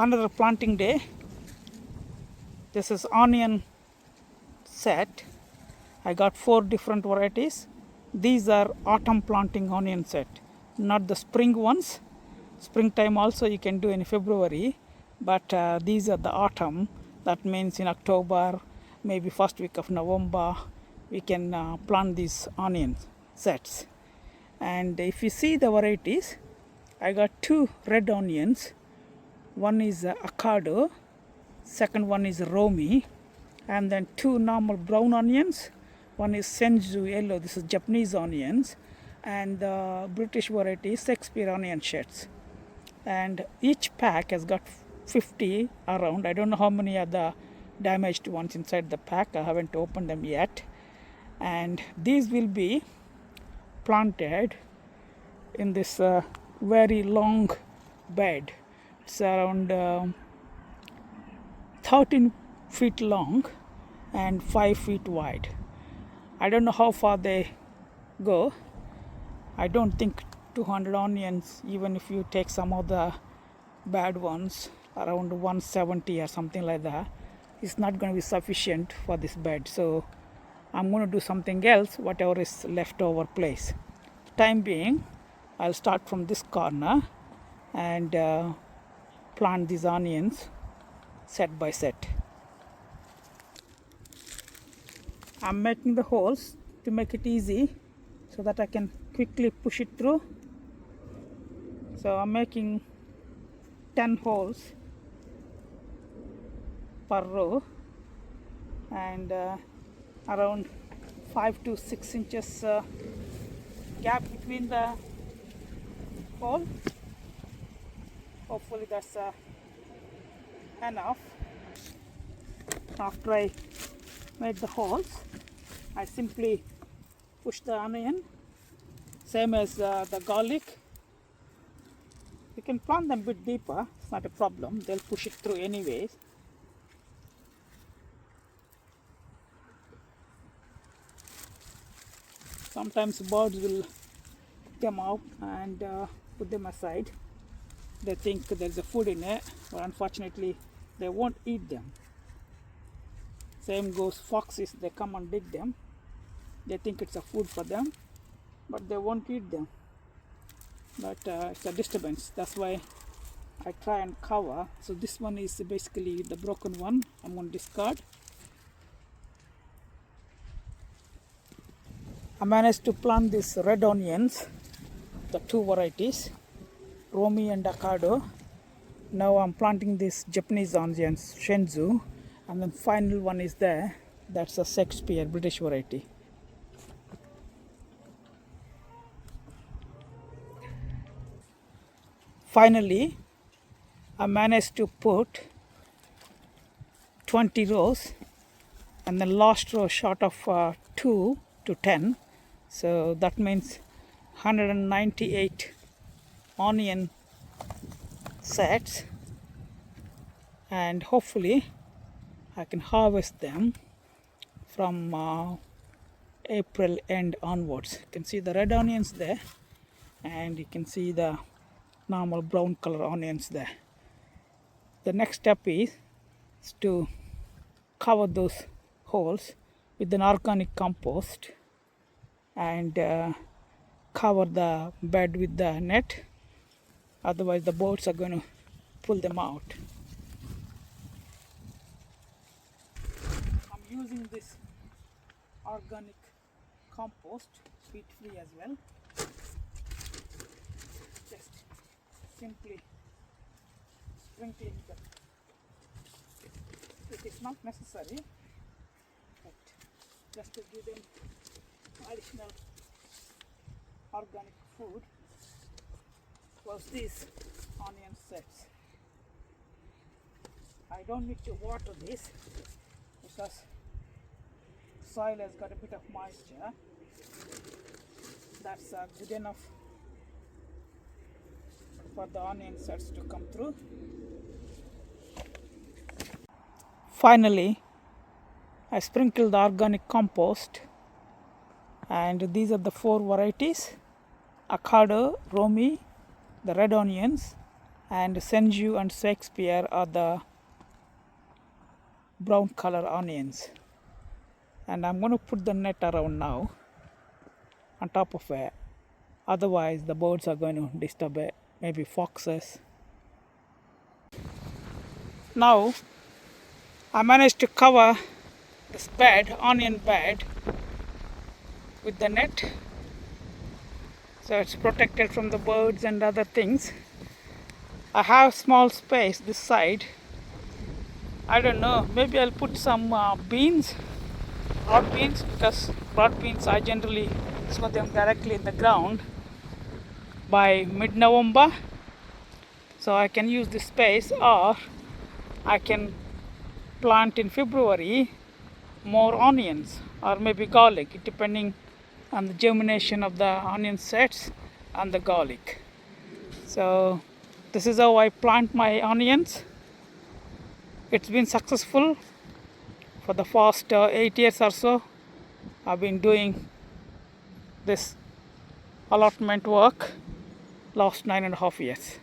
Another planting day. This is onion set. I got 4 different varieties. These are autumn planting onion set, not the spring ones. Springtime also you can do in February, but these are the autumn. That means in October, maybe first week of November, we can plant these onion sets. And if you see the varieties, I got 2 red onions. One is avocado, second one is romi, and then 2 normal brown onions. One is senju yellow, this is Japanese onions, and the British variety is Shakespeare onion sheds. And each pack has got 50 around. I don't know how many are the damaged ones inside the pack. I haven't opened them yet. And these will be planted in this very long bed. It's around 13 feet long and 5 feet wide. I don't know how far they go. I don't think 200 onions, even if you take some of the bad ones, around 170 or something like that, it's not going to be sufficient for this bed. So I'm going to do something else, whatever is left over place. Time being, I'll start from this corner and plant these onions set by set. I'm making the holes to make it easy so that I can quickly push it through. So I'm making 10 holes per row and around 5 to 6 inches gap between the hole. Hopefully that's enough. After I made the holes, I simply push the onion, same as the garlic. You can plant them a bit deeper, it's not a problem, they'll push it through anyways. Sometimes birds will come out and put them aside. They think there's a food in it, but unfortunately they won't eat them. Same goes foxes, they come and dig them. They think it's a food for them, but they won't eat them. But it's a disturbance, that's why I try and cover. So this one is basically the broken one, I'm going to discard. I managed to plant these red onions, the 2 varieties, romi and avocado. Now I'm planting this Japanese onions, shenzu, and then final one is there, that's a Shakespeare British variety. Finally, I managed to put 20 rows and the last row short of 2 to 10. So that means 198 onion sets, and hopefully I can harvest them from April end onwards. You can see the red onions there, and you can see the normal brown color onions there. The next step is to cover those holes with an organic compost and cover the bed with the net, otherwise the birds are going to pull them out. I'm using this organic compost, peat free as well. Just simply sprinkling them. It is not necessary, but just to give them additional organic food was these onion sets. I don't need to water this because soil has got a bit of moisture. That's good enough for the onion sets to come through. Finally, I sprinkled the organic compost, and these are the 4 varieties: avocado, romi, the red onions, and Senju and Shakespeare are the brown color onions. And I'm going to put the net around now on top of it, otherwise the birds are going to disturb it, maybe foxes. Now I managed to cover this bed, onion bed, with the net, so it's protected from the birds and other things. I have small space this side. I don't know, maybe I'll put some beans, broad beans, because broad beans I generally sow them directly in the ground by mid-November, so I can use this space, or I can plant in February more onions or maybe garlic, depending on the germination of the onion sets and the garlic. So this is how I plant my onions. It's been successful for the past 8 years or so. I've been doing this allotment work last 9.5 years.